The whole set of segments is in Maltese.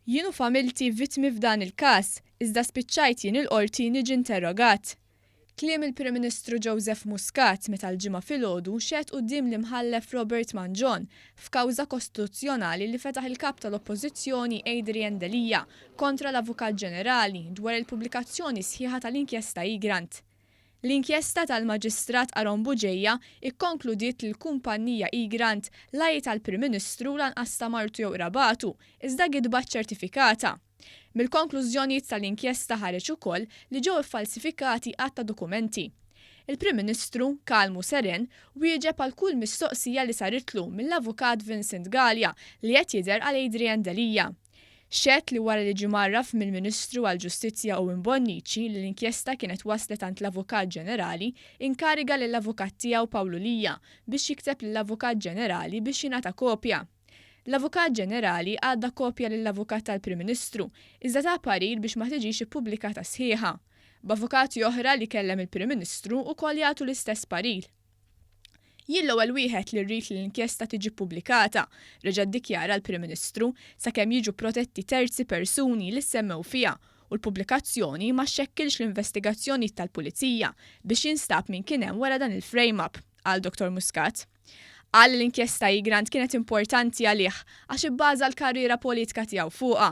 Jienu familti vittmi f'dan il-każ, iżda spiċċajt jien il-qorti niġi interrogat. Kliem il-Prim Ministru Joseph Muscat meta l-ġimgħa filgħodu xehed quddiem l-imħallef Robert Mangione f'kawża kostituzzjonali li fetaħ il-kap tal-Oppożizzjoni Adrian Delija kontra l-Avukat Ġenerali dwar il-pubblikazzjoni sħiħa tal-inkjesta Egrant. L-inkjesta tal-Maġistrat Aron Buġejja ikkonkludiet li l-kumpanija Egrant lajt tal-Prim Ministru lanqas ta' martu jew rabatu, iżda gidbat ċertifikata. Mill-konklużjonijiet tal-inkjesta ħareġ ukoll li ġew iffalsifikati għadd ta' dokumenti. Il-Prim Ministru, kalmu seren, wieġeb għal kull mistoqsija li saritlu mill-Avukat Vincent Gallia li qed jidher għal Adrian Delija. Xedt li wara li ġie marraf mill-Ministru għall-Ġustizzja Owen Bonnici li l-inkjesta kienet waslet għand l-Avukat Ġenerali inkariga lill-avukat tiegħu Pawlu Lija biex jikteb lill-Avukat Ġenerali biex jingħata kopja. L-Avukat Ġenerali għadda kopja lill-Avukat tal-Prim Ministru, iżda ta' parir biex ma tiġix ippubblikata sħiħa. B'avukati oħra li kellem il-Prim Ministru wkoll jagħtu l-istess parir. Jien l-ewwel wieħed li rrid li l-inkjesta tiġi ppubblikata, reġa' ddikjara l-Prim Ministru sakemm jiġu protetti terzi persuni li semmew fiha u l-pubblikazzjoni ma xekkilx l-investigazzjoni tal-Pulizija biex jinstab min kien hemm wara dan il-frame-up, qal Dr. Muscat. Qal li l-inkjesta Egrant kienet importanti għalih għax ibbaża l-karriera politika tiegħu fuqha.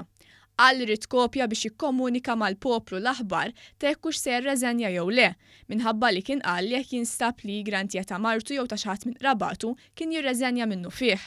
Qal li rid kopja biex jikkomunika mal-poplu l-aħbar ta' jekk hux se jirreżenja jew le, minħabba li kien qal li jekk jinstab li Egrant ta' martu jew ta' xi ħadd minn rabatu kien jirreżenja minnu fih.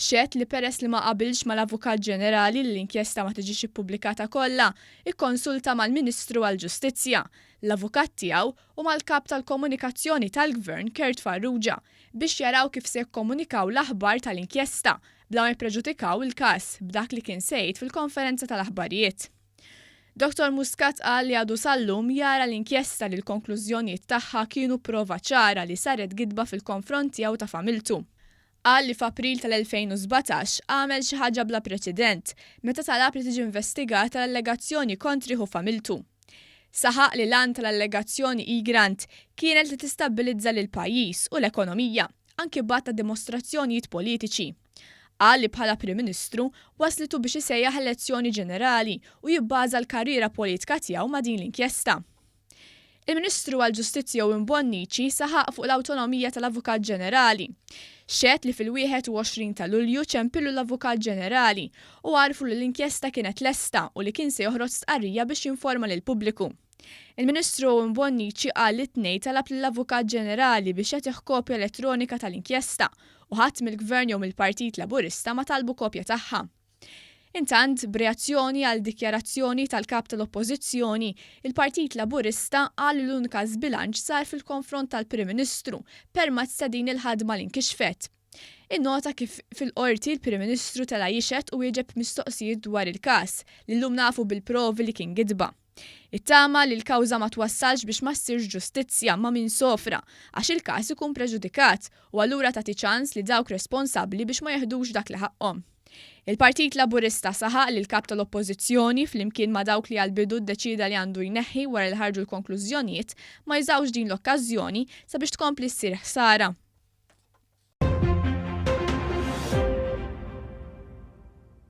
Xedt li peress li ma qabilx mal-Avukat Ġenerali li l-inkjesta ma tiġix ippubblikata kollha, ikkonsulta mal-Ministru għall-Ġustizzja, l-Avukat tiegħu u mal-Kap tal-Komunikazzjoni tal-Gvern Kurt Farrugia biex jaraw kif se jikkomunikaw l-aħbar tal-inkjesta bla ma jippreġudikaw il-każ b'dak li kien sejt fil-konferenza tal-aħbarijiet. Dr. Muscat qal li għadu sal-lum jara l-inkjesta li l-konklużjonijiet tagħha kienu prova ċara li saret gidba fil-konfront tiegħu ta' familtu. Qal li f'April tal-2017 għamel xi ħaġa bla preċedent meta talab li tiġi investigata l-allegazzjoni kontri hu familtu. Saħaq li l-għan tal-allegazzjoni Egrant kienet li tistabilizza lill-pajjiż u l-ekonomija, anki b'għad ta' dimostrazzjonijiet politiċi. Qal li bħala Prim Ministru waslitu biex isejjaħ elezzjoni ġenerali u jibbaża l-karriera politika tiegħu ma' din l-inkjesta. Il-Ministru għall-Ġustizzja Owen Bonnici saħaq fuq l-awtonomija tal-Avukat Ġenerali. Xedt li fil-21 ta' Lulju ċempillu l-Avukat Ġenerali u għarfu li l-inkjesta kienet lesta u li kien se joħroġ stqarrija biex jinforma lill-pubbliku. Il-Ministru Owen Bonnici qal li t-tnejn talab lill-Avukat Ġenerali biex jagħtih kopja elettronika tal-inkjesta u ħadd mill-Gvern jew mill-Partit Laburista ma talbu kopja tagħha. Intant, b'reazzjoni għal dikjarazzjoni tal-kap tal-Oppożizzjoni, il-Partit Laburista qal li l-unika żbilanċ sar fil-konfront tal-Prim Ministru permezz ta' din il-ħadma li nkixfet. Innota kif fil-qorti l-Prim Ministru tela jixed u jieġeb mistoqsijiet dwar il-każ li llum nafu bil-provi li kien gidba. Ittama li l-kawża ma twassalx biex ma ssirx ġustizzja ma' min sofra għax il-każ ikun preġudikat u allura tagħti ċans li dawk responsabbli biex ma jeħdux dak li ħaqhom. Il-Partit Laburista saħaq li l-kap tal-Oppożizzjoni flimkien ma' dawk li għal-bidu ddeċida li għandu jneħħi wara li ħarġu l-konklużjonijiet ma jżawx din l-okkażjoni sabiex tkompli ssir ħsara.